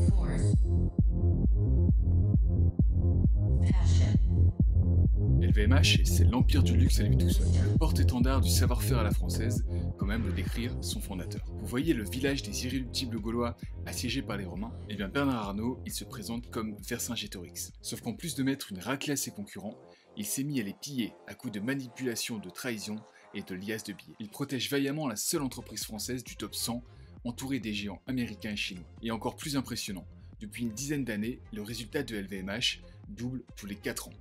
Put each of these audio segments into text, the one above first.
Force. Passion. LVMH, c'est l'empire du luxe à lui tout seul, le porte-étendard du savoir-faire à la française, comme aime le décrire son fondateur. Vous voyez le village des irréductibles Gaulois assiégé par les Romains? Eh bien Bernard Arnault, il se présente comme Vercingétorix. Sauf qu'en plus de mettre une raclée à ses concurrents, il s'est mis à les piller à coups de manipulation, de trahison et de liasses de billets. Il protège vaillamment la seule entreprise française du top 100, entourée des géants américains et chinois. Et encore plus impressionnant, depuis une dizaine d'années, le résultat de LVMH double tous les 4 ans.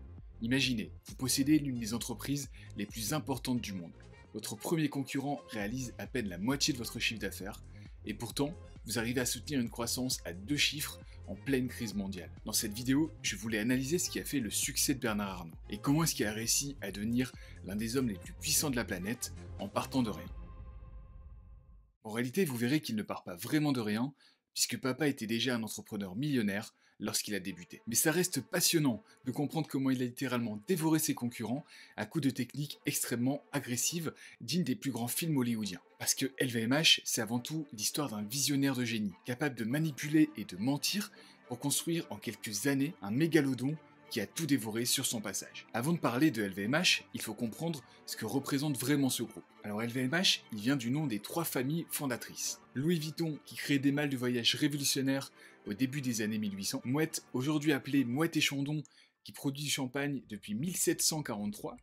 Imaginez, vous possédez l'une des entreprises les plus importantes du monde. Votre premier concurrent réalise à peine la moitié de votre chiffre d'affaires, et pourtant, vous arrivez à soutenir une croissance à 2 chiffres en pleine crise mondiale. Dans cette vidéo, je voulais analyser ce qui a fait le succès de Bernard Arnault, et comment est-ce qu'il a réussi à devenir l'un des hommes les plus puissants de la planète en partant de rien. En réalité, vous verrez qu'il ne part pas vraiment de rien, puisque papa était déjà un entrepreneur millionnaire lorsqu'il a débuté. Mais ça reste passionnant de comprendre comment il a littéralement dévoré ses concurrents à coups de techniques extrêmement agressives, dignes des plus grands films hollywoodiens. Parce que LVMH, c'est avant tout l'histoire d'un visionnaire de génie, capable de manipuler et de mentir pour construire en quelques années un mégalodon qui a tout dévoré sur son passage. Avant de parler de LVMH, il faut comprendre ce que représente vraiment ce groupe. Alors LVMH, il vient du nom des 3 familles fondatrices. Louis Vuitton, qui crée des malles de voyage révolutionnaires au début des années 1800, Mouette, aujourd'hui appelée Mouette et Chandon, qui produit du champagne depuis 1743,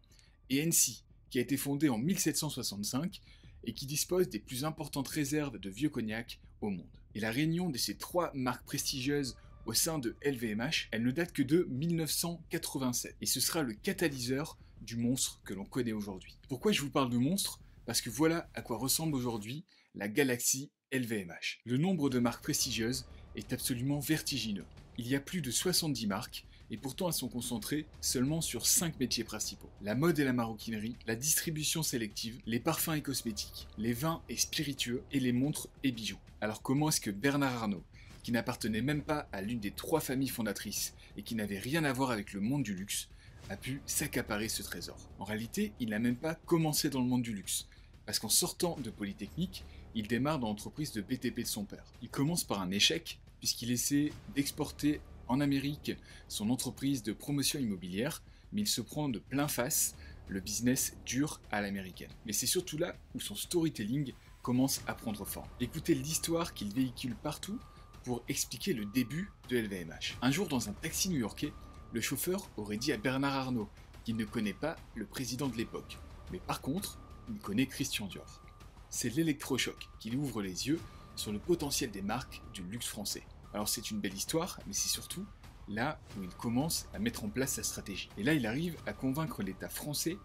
et Hennessy, qui a été fondée en 1765 et qui dispose des plus importantes réserves de vieux cognac au monde. Et la réunion de ces 3 marques prestigieuses au sein de LVMH, elle ne date que de 1987, et ce sera le catalyseur du monstre que l'on connaît aujourd'hui. Pourquoi je vous parle de monstre? Parce que voilà à quoi ressemble aujourd'hui la galaxie LVMH. Le nombre de marques prestigieuses est absolument vertigineux. Il y a plus de 70 marques, et pourtant elles sont concentrées seulement sur 5 métiers principaux. La mode et la maroquinerie, la distribution sélective, les parfums et cosmétiques, les vins et spiritueux, et les montres et bijoux. Alors comment est-ce que Bernard Arnault, qui n'appartenait même pas à l'une des 3 familles fondatrices et qui n'avait rien à voir avec le monde du luxe, a pu s'accaparer ce trésor? En réalité, il n'a même pas commencé dans le monde du luxe, parce qu'en sortant de Polytechnique, il démarre dans l'entreprise de BTP de son père. Il commence par un échec, puisqu'il essaie d'exporter en Amérique son entreprise de promotion immobilière, mais il se prend de plein face le business dur à l'américaine. Mais c'est surtout là où son storytelling commence à prendre forme. Écoutez l'histoire qu'il véhicule partout pour expliquer le début de LVMH. Un jour, dans un taxi new-yorkais, le chauffeur aurait dit à Bernard Arnault qu'il ne connaît pas le président de l'époque, mais par contre, il connaît Christian Dior. C'est l'électrochoc qui lui ouvre les yeux sur le potentiel des marques du luxe français. Alors c'est une belle histoire, mais c'est surtout là où il commence à mettre en place sa stratégie. Et là, il arrive à convaincre l'État français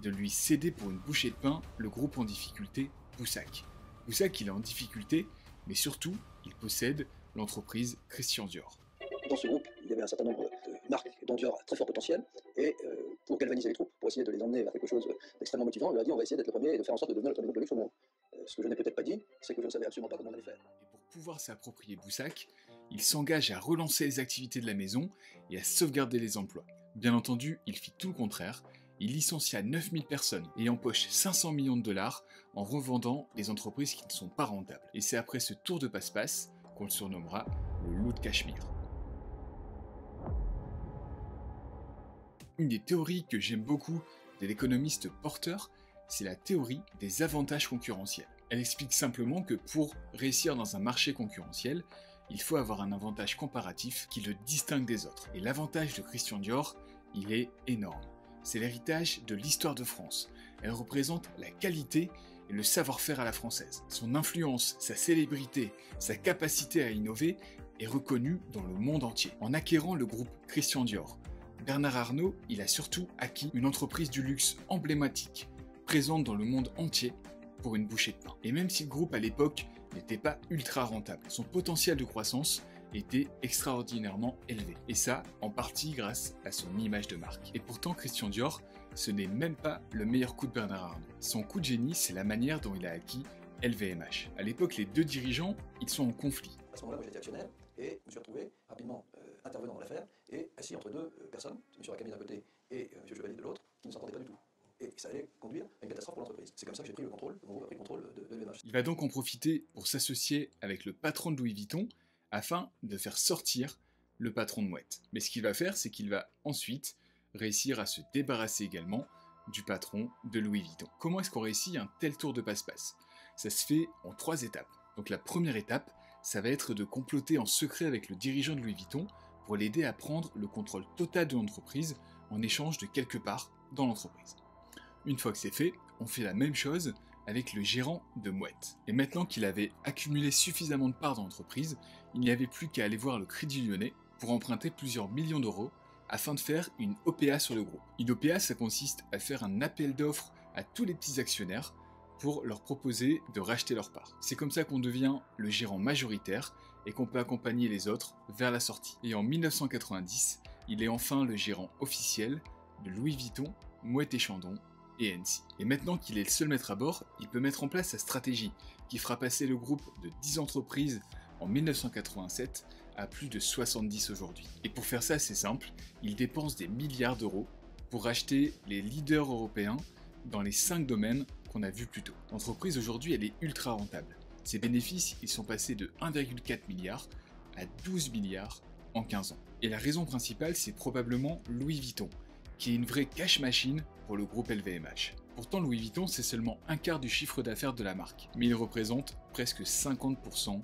de lui céder pour une bouchée de pain le groupe en difficulté Boussac. Boussac, il est en difficulté, mais surtout, il possède l'entreprise Christian Dior. Dans ce groupe, il y avait un certain nombre de marques dont Dior a très fort potentiel, et pour galvaniser les troupes, pour essayer de les emmener vers quelque chose d'extrêmement motivant, il leur a dit on va essayer d'être le premier et de faire en sorte de devenir le premier groupe de luxe au monde. Ce que je n'ai peut-être pas dit, c'est que je ne savais absolument pas comment on allait faire. Et pour pouvoir s'approprier Boussac, il s'engage à relancer les activités de la maison et à sauvegarder les emplois. Bien entendu, il fit tout le contraire. Il licencia 9000 personnes et empoche 500 millions de dollars en revendant les entreprises qui ne sont pas rentables. Et c'est après ce tour de passe-passe qu'on le surnommera le loup de Cachemire. Une des théories que j'aime beaucoup de l'économiste Porter, c'est la théorie des avantages concurrentiels. Elle explique simplement que pour réussir dans un marché concurrentiel, il faut avoir un avantage comparatif qui le distingue des autres. Et l'avantage de Christian Dior, il est énorme. C'est l'héritage de l'histoire de France. Elle représente la qualité et le savoir-faire à la française. Son influence, sa célébrité, sa capacité à innover est reconnue dans le monde entier. En acquérant le groupe Christian Dior, Bernard Arnault, il a surtout acquis une entreprise du luxe emblématique, présente dans le monde entier pour une bouchée de pain. Et même si le groupe à l'époque n'était pas ultra rentable, son potentiel de croissance était extraordinairement élevé. Et ça, en partie grâce à son image de marque. Et pourtant, Christian Dior, ce n'est même pas le meilleur coup de Bernard Arnault. Son coup de génie, c'est la manière dont il a acquis LVMH. À l'époque, les 2 dirigeants, ils sont en conflit. À ce moment-là, moi j'étais actionnaire, et je me suis retrouvé rapidement intervenant dans l'affaire, et assis entre 2 personnes, M. Rakami d'un côté et M. Chevalier de l'autre, qui ne s'entendaient pas du tout. Et ça allait conduire à une catastrophe pour l'entreprise. C'est comme ça que j'ai pris le contrôle, le groupe a pris le contrôle de LVMH. Il va donc en profiter pour s'associer avec le patron de Louis Vuitton, afin de faire sortir le patron de Mouette. Mais ce qu'il va faire, c'est qu'il va ensuite réussir à se débarrasser également du patron de Louis Vuitton. Comment est-ce qu'on réussit un tel tour de passe-passe? Ça se fait en 3 étapes. Donc la première étape, ça va être de comploter en secret avec le dirigeant de Louis Vuitton pour l'aider à prendre le contrôle total de l'entreprise en échange de quelque part dans l'entreprise. Une fois que c'est fait, on fait la même chose avec le gérant de Mouette. Et maintenant qu'il avait accumulé suffisamment de parts dans l'entreprise, il n'y avait plus qu'à aller voir le Crédit Lyonnais pour emprunter plusieurs millions d'euros afin de faire une OPA sur le groupe. Une OPA, ça consiste à faire un appel d'offres à tous les petits actionnaires pour leur proposer de racheter leurs parts. C'est comme ça qu'on devient le gérant majoritaire et qu'on peut accompagner les autres vers la sortie. Et en 1990, il est enfin le gérant officiel de Louis Vuitton, Moët & Chandon et Hennessy. Et maintenant qu'il est le seul maître à bord, il peut mettre en place sa stratégie qui fera passer le groupe de 10 entreprises en 1987 à plus de 70 aujourd'hui. Et pour faire ça, c'est simple, il dépense des milliards d'euros pour racheter les leaders européens dans les 5 domaines qu'on a vus plus tôt. L'entreprise aujourd'hui, elle est ultra rentable. Ses bénéfices, ils sont passés de 1,4 milliard à 12 milliards en 15 ans. Et la raison principale, c'est probablement Louis Vuitton, qui est une vraie cash machine pour le groupe LVMH. Pourtant, Louis Vuitton, c'est seulement un quart du chiffre d'affaires de la marque, mais il représente presque 50%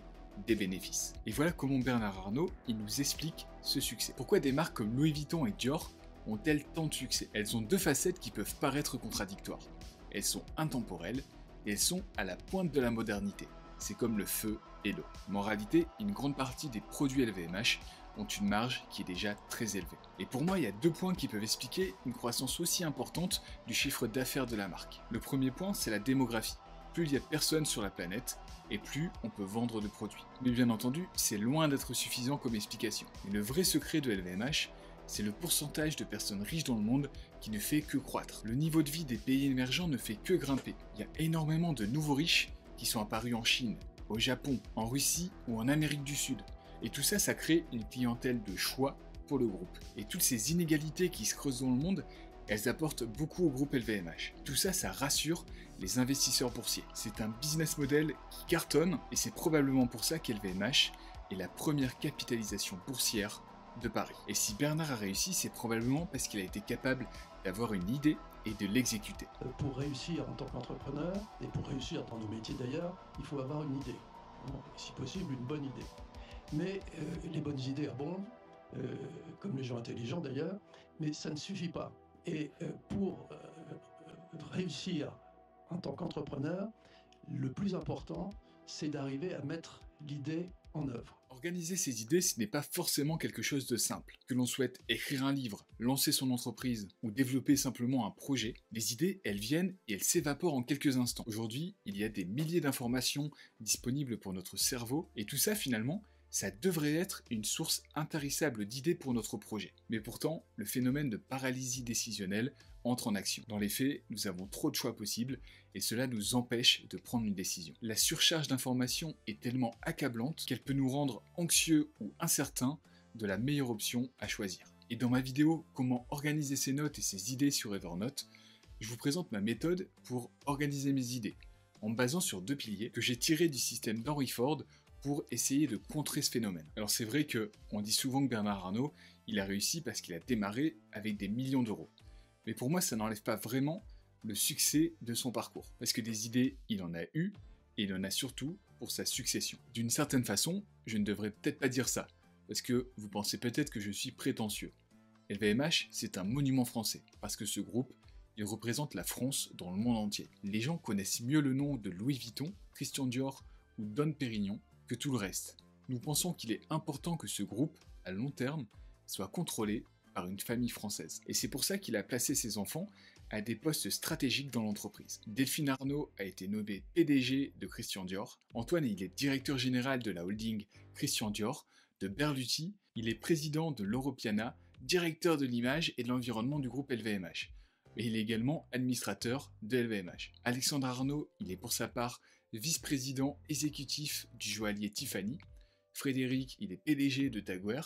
des bénéfices. Et voilà comment Bernard Arnault, il nous explique ce succès. Pourquoi des marques comme Louis Vuitton et Dior ont-elles tant de succès? Elles ont 2 facettes qui peuvent paraître contradictoires. Elles sont intemporelles et elles sont à la pointe de la modernité. C'est comme le feu et l'eau. Mais en réalité, une grande partie des produits LVMH ont une marge qui est déjà très élevée. Et pour moi, il y a 2 points qui peuvent expliquer une croissance aussi importante du chiffre d'affaires de la marque. Le premier point, c'est la démographie. Plus il y a de personnes sur la planète, et plus on peut vendre de produits. Mais bien entendu, c'est loin d'être suffisant comme explication. Et le vrai secret de LVMH, c'est le pourcentage de personnes riches dans le monde qui ne fait que croître. Le niveau de vie des pays émergents ne fait que grimper. Il y a énormément de nouveaux riches qui sont apparus en Chine, au Japon, en Russie ou en Amérique du Sud. Et tout ça, ça crée une clientèle de choix pour le groupe. Et toutes ces inégalités qui se creusent dans le monde, elles apportent beaucoup au groupe LVMH. Tout ça, ça rassure les investisseurs boursiers. C'est un business model qui cartonne et c'est probablement pour ça qu'LVMH est la première capitalisation boursière de Paris. Et si Bernard a réussi, c'est probablement parce qu'il a été capable d'avoir une idée et de l'exécuter. Pour réussir en tant qu'entrepreneur, et pour réussir dans nos métiers d'ailleurs, il faut avoir une idée. Si possible, une bonne idée. Mais les bonnes idées abondent, comme les gens intelligents d'ailleurs, mais ça ne suffit pas. Et pour réussir en tant qu'entrepreneur, le plus important, c'est d'arriver à mettre l'idée en œuvre. Organiser ses idées, ce n'est pas forcément quelque chose de simple. Que l'on souhaite écrire un livre, lancer son entreprise ou développer simplement un projet, les idées, elles viennent et elles s'évaporent en quelques instants. Aujourd'hui, il y a des milliers d'informations disponibles pour notre cerveau et tout ça finalement, ça devrait être une source intarissable d'idées pour notre projet. Mais pourtant, le phénomène de paralysie décisionnelle entre en action. Dans les faits, nous avons trop de choix possibles et cela nous empêche de prendre une décision. La surcharge d'informations est tellement accablante qu'elle peut nous rendre anxieux ou incertains de la meilleure option à choisir. Et dans ma vidéo « Comment organiser ses notes et ses idées sur Evernote », je vous présente ma méthode pour organiser mes idées, en me basant sur 2 piliers que j'ai tirés du système d'Henry Ford pour essayer de contrer ce phénomène. Alors c'est vrai qu'on dit souvent que Bernard Arnault, il a réussi parce qu'il a démarré avec des millions d'euros. Mais pour moi, ça n'enlève pas vraiment le succès de son parcours. Parce que des idées, il en a eu, et il en a surtout pour sa succession. D'une certaine façon, je ne devrais peut-être pas dire ça, parce que vous pensez peut-être que je suis prétentieux. LVMH, c'est un monument français, parce que ce groupe, il représente la France dans le monde entier. Les gens connaissent mieux le nom de Louis Vuitton, Christian Dior ou Dom Pérignon que tout le reste. Nous pensons qu'il est important que ce groupe, à long terme, soit contrôlé par une famille française. Et c'est pour ça qu'il a placé ses enfants à des postes stratégiques dans l'entreprise. Delphine Arnault a été nommée PDG de Christian Dior. Antoine, il est directeur général de la holding Christian Dior. De Berluti, il est président de l'Europiana, directeur de l'image et de l'environnement du groupe LVMH. Et il est également administrateur de LVMH. Alexandre Arnault, il est pour sa part vice-président exécutif du joaillier Tiffany. Frédéric, il est PDG de Tag Heuer.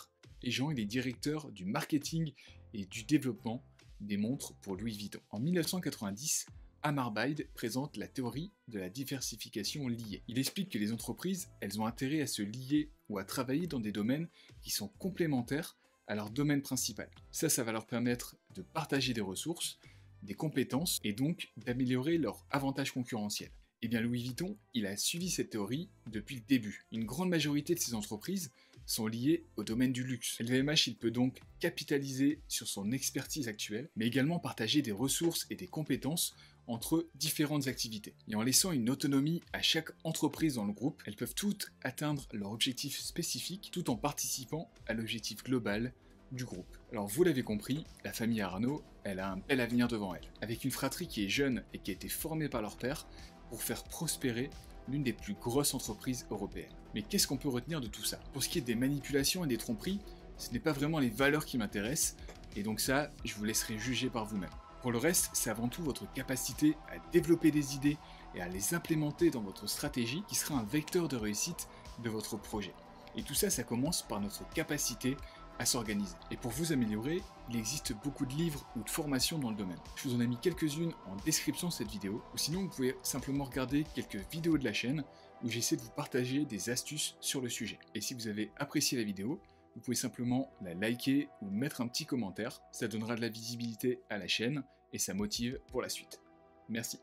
Et Jean, il est directeur du marketing et du développement des montres pour Louis Vuitton. En 1990, Amarbide présente la théorie de la diversification liée. Il explique que les entreprises, elles ont intérêt à se lier ou à travailler dans des domaines qui sont complémentaires à leur domaine principal. Ça va leur permettre de partager des ressources, des compétences et donc d'améliorer leur avantage concurrentiel. Eh bien Louis Vuitton, il a suivi cette théorie depuis le début. Une grande majorité de ces entreprises sont liées au domaine du luxe. LVMH, il peut donc capitaliser sur son expertise actuelle, mais également partager des ressources et des compétences entre différentes activités. Et en laissant une autonomie à chaque entreprise dans le groupe, elles peuvent toutes atteindre leur objectif spécifique tout en participant à l'objectif global du groupe. Alors vous l'avez compris, la famille Arnault, elle a un bel avenir devant elle. Avec une fratrie qui est jeune et qui a été formée par leur père pour faire prospérer l'une des plus grosses entreprises européennes. Mais qu'est-ce qu'on peut retenir de tout ça? Pour ce qui est des manipulations et des tromperies, ce n'est pas vraiment les valeurs qui m'intéressent, et donc ça, je vous laisserai juger par vous-même. Pour le reste, c'est avant tout votre capacité à développer des idées et à les implémenter dans votre stratégie qui sera un vecteur de réussite de votre projet. Et tout ça, ça commence par notre capacité à s'organiser. Et pour vous améliorer, il existe beaucoup de livres ou de formations dans le domaine. Je vous en ai mis quelques-unes en description de cette vidéo, ou sinon vous pouvez simplement regarder quelques vidéos de la chaîne où j'essaie de vous partager des astuces sur le sujet. Et si vous avez apprécié la vidéo, vous pouvez simplement la liker ou mettre un petit commentaire, ça donnera de la visibilité à la chaîne et ça motive pour la suite. Merci.